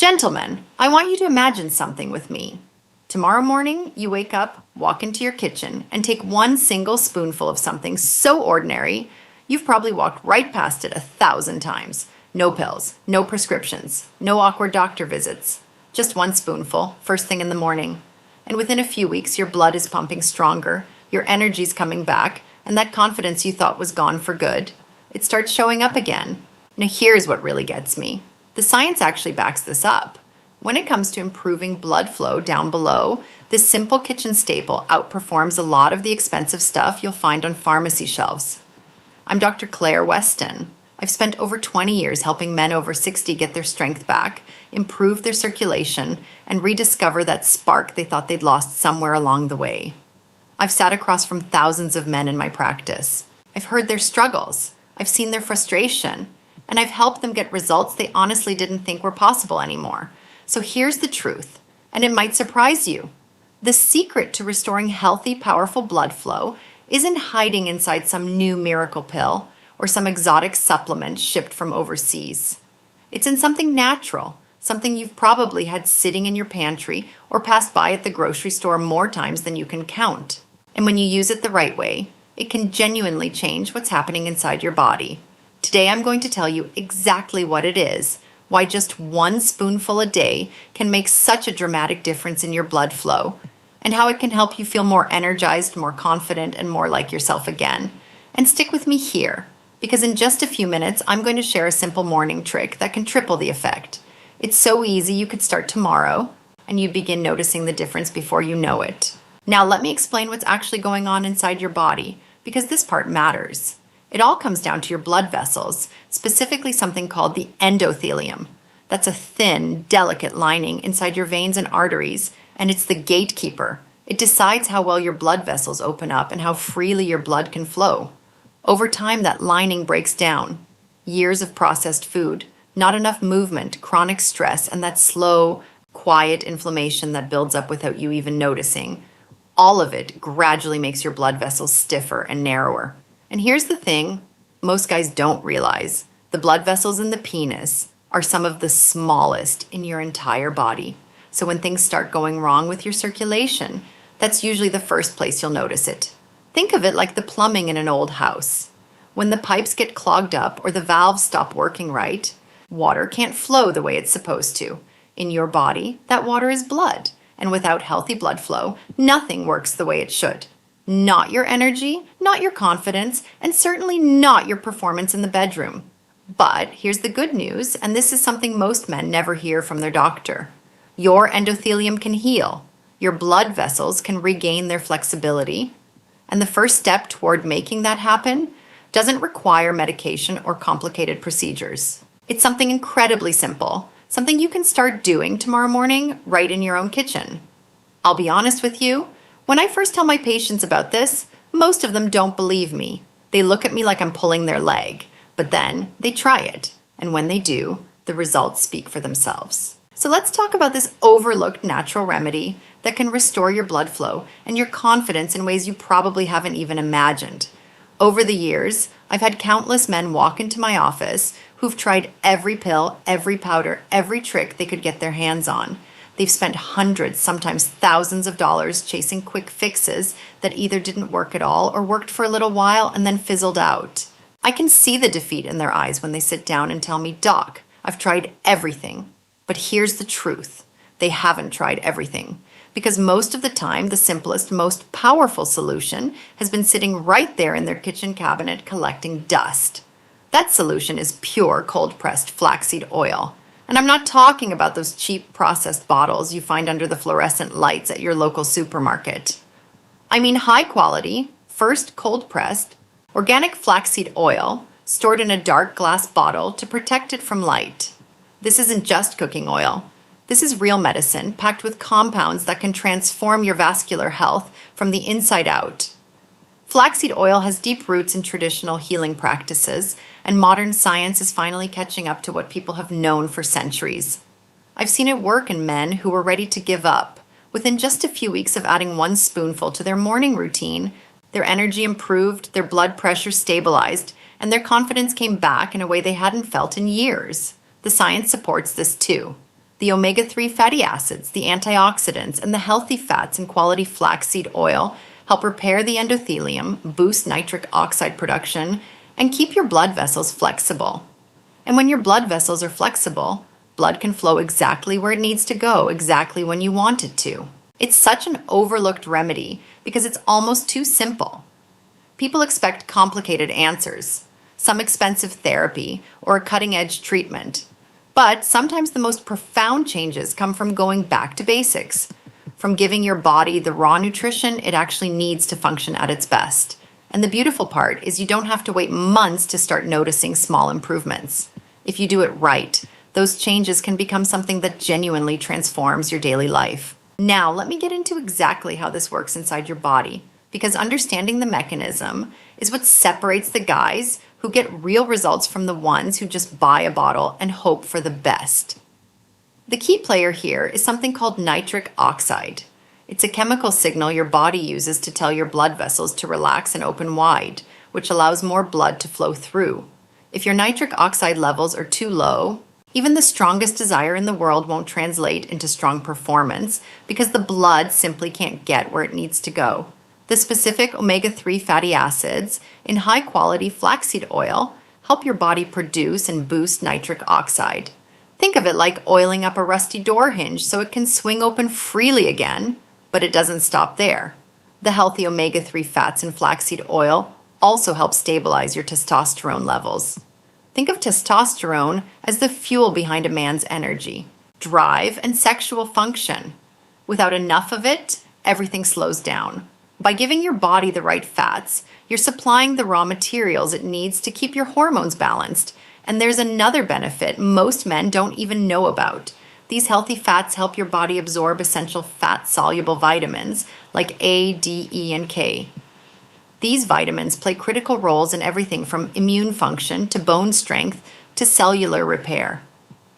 Gentlemen, I want you to imagine something with me. Tomorrow morning, you wake up, walk into your kitchen, and take one single spoonful of something so ordinary, you've probably walked right past it 1,000 times. No pills, no prescriptions, no awkward doctor visits. Just one spoonful, first thing in the morning. And within a few weeks, your blood is pumping stronger, your energy's coming back, and that confidence you thought was gone for good, it starts showing up again. Now here's what really gets me. The science actually backs this up. When it comes to improving blood flow down below, this simple kitchen staple outperforms a lot of the expensive stuff you'll find on pharmacy shelves. I'm Dr. Weston. I've spent over 20 years helping men over 60 get their strength back, improve their circulation, and rediscover that spark they thought they'd lost somewhere along the way. I've sat across from thousands of men in my practice. I've heard their struggles. I've seen their frustration. And I've helped them get results they honestly didn't think were possible anymore. So here's the truth, and it might surprise you. The secret to restoring healthy, powerful blood flow isn't hiding inside some new miracle pill or some exotic supplement shipped from overseas. It's in something natural, something you've probably had sitting in your pantry or passed by at the grocery store more times than you can count. And when you use it the right way, it can genuinely change what's happening inside your body. Today I'm going to tell you exactly what it is, why just one spoonful a day can make such a dramatic difference in your blood flow, and how it can help you feel more energized, more confident, and more like yourself again. And stick with me here, because in just a few minutes I'm going to share a simple morning trick that can triple the effect. It's so easy you could start tomorrow, and you begin noticing the difference before you know it. Now let me explain what's actually going on inside your body, because this part matters. It all comes down to your blood vessels, specifically something called the endothelium. That's a thin, delicate lining inside your veins and arteries, and it's the gatekeeper. It decides how well your blood vessels open up and how freely your blood can flow. Over time, that lining breaks down. Years of processed food, not enough movement, chronic stress, and that slow, quiet inflammation that builds up without you even noticing. All of it gradually makes your blood vessels stiffer and narrower. And here's the thing most guys don't realize. The blood vessels in the penis are some of the smallest in your entire body. So when things start going wrong with your circulation, that's usually the first place you'll notice it. Think of it like the plumbing in an old house. When the pipes get clogged up or the valves stop working right, water can't flow the way it's supposed to. In your body, that water is blood. And without healthy blood flow, nothing works the way it should. Not your energy, not your confidence, and certainly not your performance in the bedroom. But here's the good news, and this is something most men never hear from their doctor. Your endothelium can heal. Your blood vessels can regain their flexibility. And the first step toward making that happen doesn't require medication or complicated procedures. It's something incredibly simple, something you can start doing tomorrow morning right in your own kitchen. I'll be honest with you, when I first tell my patients about this, most of them don't believe me. They look at me like I'm pulling their leg, but then they try it. And when they do, the results speak for themselves. So let's talk about this overlooked natural remedy that can restore your blood flow and your confidence in ways you probably haven't even imagined. Over the years, I've had countless men walk into my office who've tried every pill, every powder, every trick they could get their hands on. They've spent hundreds, sometimes thousands of dollars chasing quick fixes that either didn't work at all or worked for a little while and then fizzled out. I can see the defeat in their eyes when they sit down and tell me, "Doc, I've tried everything." But here's the truth. They haven't tried everything. Because most of the time, the simplest, most powerful solution has been sitting right there in their kitchen cabinet collecting dust. That solution is pure cold-pressed flaxseed oil. And I'm not talking about those cheap processed bottles you find under the fluorescent lights at your local supermarket. I mean high quality, first cold-pressed, organic flaxseed oil stored in a dark glass bottle to protect it from light. This isn't just cooking oil. This is real medicine packed with compounds that can transform your vascular health from the inside out. Flaxseed oil has deep roots in traditional healing practices, and modern science is finally catching up to what people have known for centuries. I've seen it work in men who were ready to give up. Within just a few weeks of adding one spoonful to their morning routine, their energy improved, their blood pressure stabilized, and their confidence came back in a way they hadn't felt in years. The science supports this too. The omega-3 fatty acids, the antioxidants, and the healthy fats in quality flaxseed oil help repair the endothelium, boost nitric oxide production, and keep your blood vessels flexible. And when your blood vessels are flexible, blood can flow exactly where it needs to go, exactly when you want it to. It's such an overlooked remedy because it's almost too simple. People expect complicated answers, some expensive therapy, or a cutting-edge treatment. But sometimes the most profound changes come from going back to basics, from giving your body the raw nutrition it actually needs to function at its best. And the beautiful part is you don't have to wait months to start noticing small improvements. If you do it right, those changes can become something that genuinely transforms your daily life. Now, let me get into exactly how this works inside your body, because understanding the mechanism is what separates the guys who get real results from the ones who just buy a bottle and hope for the best. The key player here is something called nitric oxide. It's a chemical signal your body uses to tell your blood vessels to relax and open wide, which allows more blood to flow through. If your nitric oxide levels are too low, even the strongest desire in the world won't translate into strong performance because the blood simply can't get where it needs to go. The specific omega-3 fatty acids in high-quality flaxseed oil help your body produce and boost nitric oxide. Think of it like oiling up a rusty door hinge so it can swing open freely again, but it doesn't stop there. The healthy omega-3 fats in flaxseed oil also help stabilize your testosterone levels. Think of testosterone as the fuel behind a man's energy, drive, and sexual function. Without enough of it, everything slows down. By giving your body the right fats, you're supplying the raw materials it needs to keep your hormones balanced. And there's another benefit most men don't even know about. These healthy fats help your body absorb essential fat-soluble vitamins like A, D, E, and K. These vitamins play critical roles in everything from immune function to bone strength to cellular repair.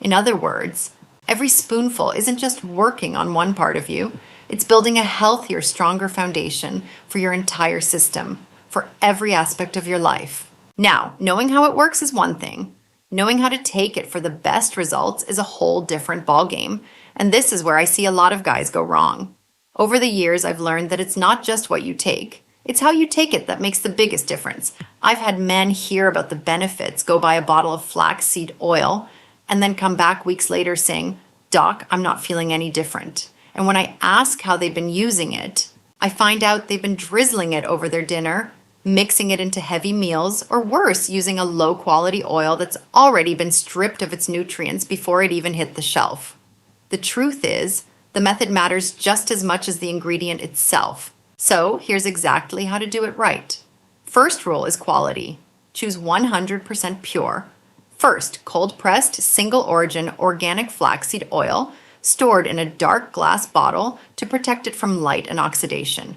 In other words, every spoonful isn't just working on one part of you, it's building a healthier, stronger foundation for your entire system, for every aspect of your life. Now, knowing how it works is one thing. Knowing how to take it for the best results is a whole different ballgame, and this is where I see a lot of guys go wrong. Over the years, I've learned that it's not just what you take. It's how you take it that makes the biggest difference. I've had men hear about the benefits, go buy a bottle of flaxseed oil, and then come back weeks later saying, "Doc, I'm not feeling any different." And when I ask how they've been using it, I find out they've been drizzling it over their dinner, mixing it into heavy meals, or worse, using a low-quality oil that's already been stripped of its nutrients before it even hit the shelf. The truth is, the method matters just as much as the ingredient itself. So here's exactly how to do it right. First rule is quality. Choose 100% pure. First, cold-pressed, single-origin organic flaxseed oil stored in a dark glass bottle to protect it from light and oxidation.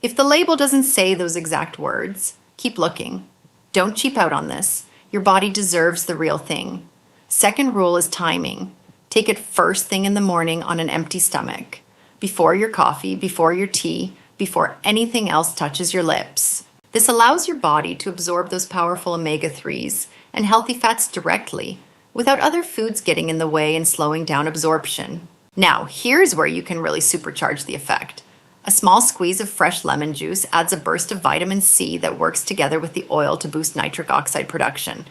If the label doesn't say those exact words, keep looking. Don't cheap out on this. Your body deserves the real thing. Second rule is timing. Take it first thing in the morning on an empty stomach. Before your coffee, before your tea, before anything else touches your lips. This allows your body to absorb those powerful omega-3s and healthy fats directly, without other foods getting in the way and slowing down absorption. Now, here's where you can really supercharge the effect. A small squeeze of fresh lemon juice adds a burst of vitamin C that works together with the oil to boost nitric oxide production.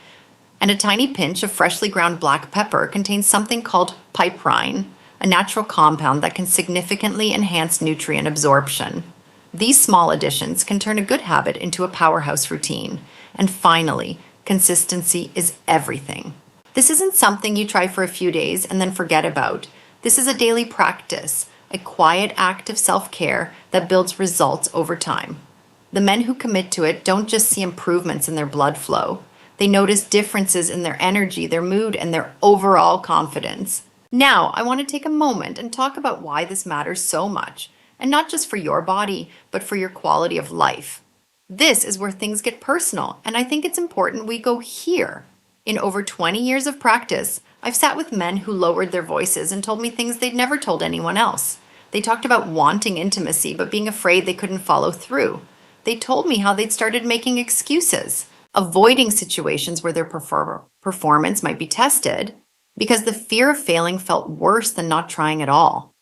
And a tiny pinch of freshly ground black pepper contains something called piperine, a natural compound that can significantly enhance nutrient absorption. These small additions can turn a good habit into a powerhouse routine. And finally, consistency is everything. This isn't something you try for a few days and then forget about. This is a daily practice, a quiet act of self-care that builds results over time. The men who commit to it don't just see improvements in their blood flow. They notice differences in their energy, their mood, and their overall confidence. Now, I want to take a moment and talk about why this matters so much, and not just for your body, but for your quality of life. This is where things get personal, and I think it's important we go here. In over 20 years of practice, I've sat with men who lowered their voices and told me things they'd never told anyone else. They talked about wanting intimacy but being afraid they couldn't follow through. They told me how they'd started making excuses, avoiding situations where their performance might be tested, because the fear of failing felt worse than not trying at all.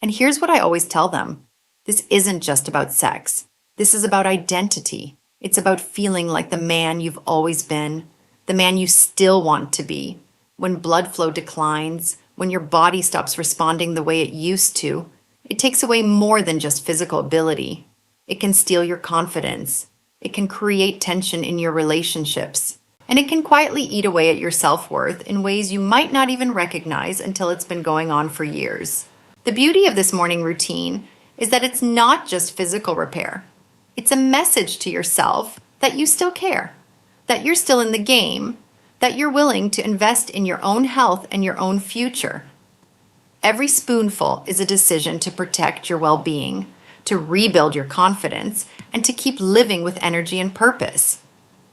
And here's what I always tell them. This isn't just about sex. This is about identity. It's about feeling like the man you've always been, the man you still want to be. When blood flow declines, when your body stops responding the way it used to, it takes away more than just physical ability. It can steal your confidence. It can create tension in your relationships. And it can quietly eat away at your self-worth in ways you might not even recognize until it's been going on for years. The beauty of this morning routine is that it's not just physical repair. It's a message to yourself that you still care, that you're still in the game, that you're willing to invest in your own health and your own future. Every spoonful is a decision to protect your well-being, to rebuild your confidence, and to keep living with energy and purpose.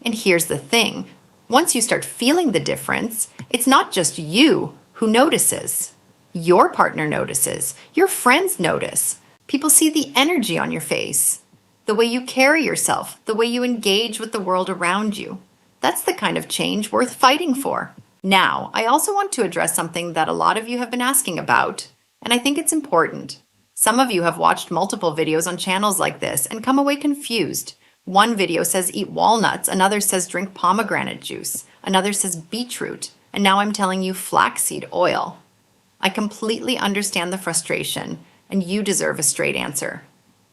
And here's the thing. Once you start feeling the difference, it's not just you who notices. Your partner notices. Your friends notice. People see the energy on your face, the way you carry yourself, the way you engage with the world around you. That's the kind of change worth fighting for. Now, I also want to address something that a lot of you have been asking about, and I think it's important. Some of you have watched multiple videos on channels like this and come away confused. One video says eat walnuts, another says drink pomegranate juice, another says beetroot, and now I'm telling you flaxseed oil. I completely understand the frustration, and you deserve a straight answer.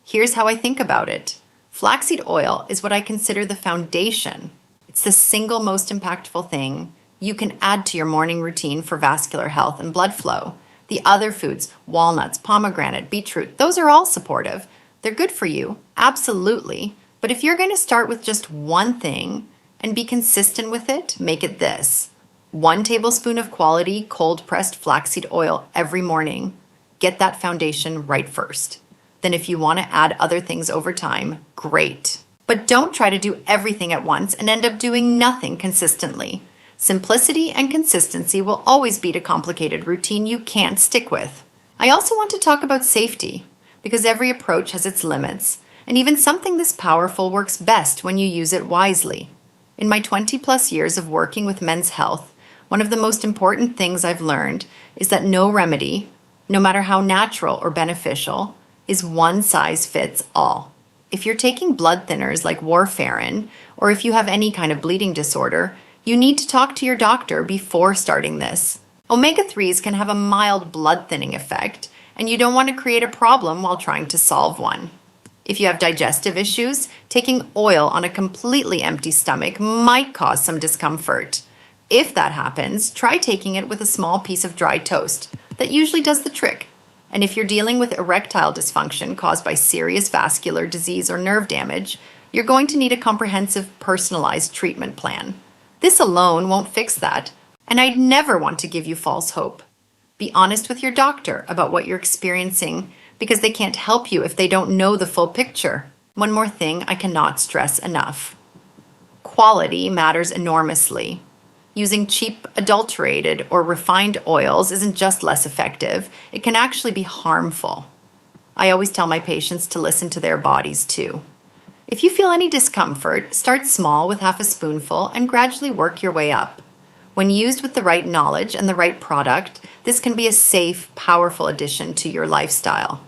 Here's how I think about it. Flaxseed oil is what I consider the foundation. It's the single most impactful thing you can add to your morning routine for vascular health and blood flow. The other foods, walnuts, pomegranate, beetroot, those are all supportive. They're good for you, absolutely. But if you're going to start with just one thing and be consistent with it, make it this. 1 tablespoon of quality cold-pressed flaxseed oil every morning. Get that foundation right first. Then if you want to add other things over time, great. But don't try to do everything at once and end up doing nothing consistently. Simplicity and consistency will always beat a complicated routine you can't stick with. I also want to talk about safety, because every approach has its limits, and even something this powerful works best when you use it wisely. In my 20+ years of working with men's health, one of the most important things I've learned is that no remedy, no matter how natural or beneficial, is one size fits all. If you're taking blood thinners like warfarin, or if you have any kind of bleeding disorder, you need to talk to your doctor before starting this. Omega-3s can have a mild blood thinning effect, and you don't want to create a problem while trying to solve one. If you have digestive issues, taking oil on a completely empty stomach might cause some discomfort. If that happens, try taking it with a small piece of dry toast. That usually does the trick. And if you're dealing with erectile dysfunction caused by serious vascular disease or nerve damage, you're going to need a comprehensive, personalized treatment plan. This alone won't fix that, and I'd never want to give you false hope. Be honest with your doctor about what you're experiencing, because they can't help you if they don't know the full picture. One more thing I cannot stress enough. Quality matters enormously. Using cheap, adulterated, or refined oils isn't just less effective, it can actually be harmful. I always tell my patients to listen to their bodies too. If you feel any discomfort, start small with half a spoonful and gradually work your way up. When used with the right knowledge and the right product, this can be a safe, powerful addition to your lifestyle.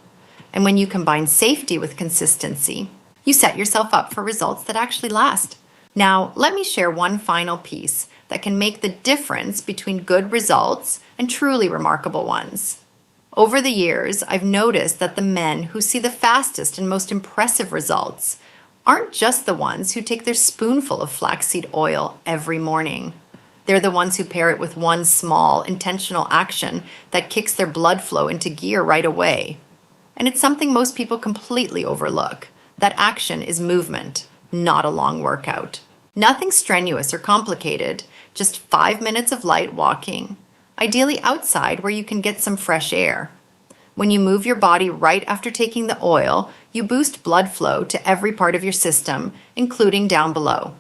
And when you combine safety with consistency, you set yourself up for results that actually last. Now, let me share one final piece that can make the difference between good results and truly remarkable ones. Over the years, I've noticed that the men who see the fastest and most impressive results aren't just the ones who take their spoonful of flaxseed oil every morning. They're the ones who pair it with one small, intentional action that kicks their blood flow into gear right away. And it's something most people completely overlook. That action is movement, not a long workout. Nothing strenuous or complicated, just 5 minutes of light walking, ideally outside where you can get some fresh air. When you move your body right after taking the oil, you boost blood flow to every part of your system, including down below.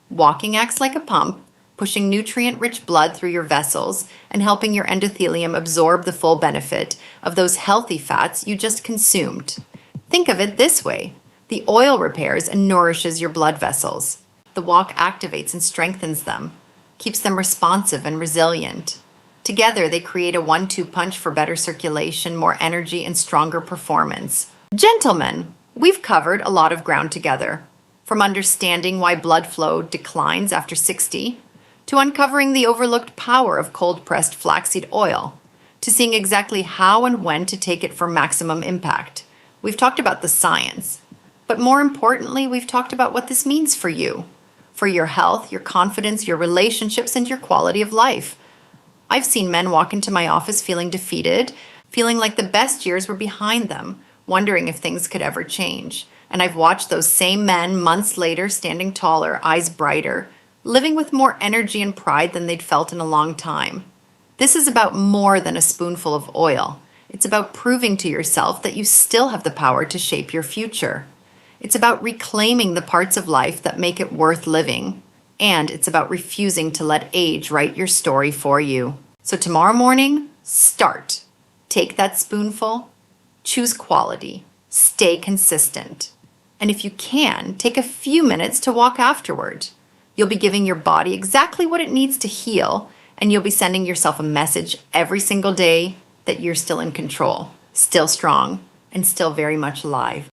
Walking acts like a pump, pushing nutrient-rich blood through your vessels and helping your endothelium absorb the full benefit of those healthy fats you just consumed. Think of it this way. The oil repairs and nourishes your blood vessels. The walk activates and strengthens them, keeps them responsive and resilient. Together, they create a 1-2 punch for better circulation, more energy, and stronger performance. Gentlemen, we've covered a lot of ground together. From understanding why blood flow declines after 60, to uncovering the overlooked power of cold-pressed flaxseed oil, to seeing exactly how and when to take it for maximum impact. We've talked about the science, but more importantly, we've talked about what this means for you, for your health, your confidence, your relationships, and your quality of life. I've seen men walk into my office feeling defeated, feeling like the best years were behind them, wondering if things could ever change. And I've watched those same men months later standing taller, eyes brighter, living with more energy and pride than they'd felt in a long time. This is about more than a spoonful of oil. It's about proving to yourself that you still have the power to shape your future. It's about reclaiming the parts of life that make it worth living. And it's about refusing to let age write your story for you. So tomorrow morning, start. Take that spoonful, choose quality, stay consistent. And if you can, take a few minutes to walk afterward. You'll be giving your body exactly what it needs to heal, and you'll be sending yourself a message every single day that you're still in control, still strong, and still very much alive.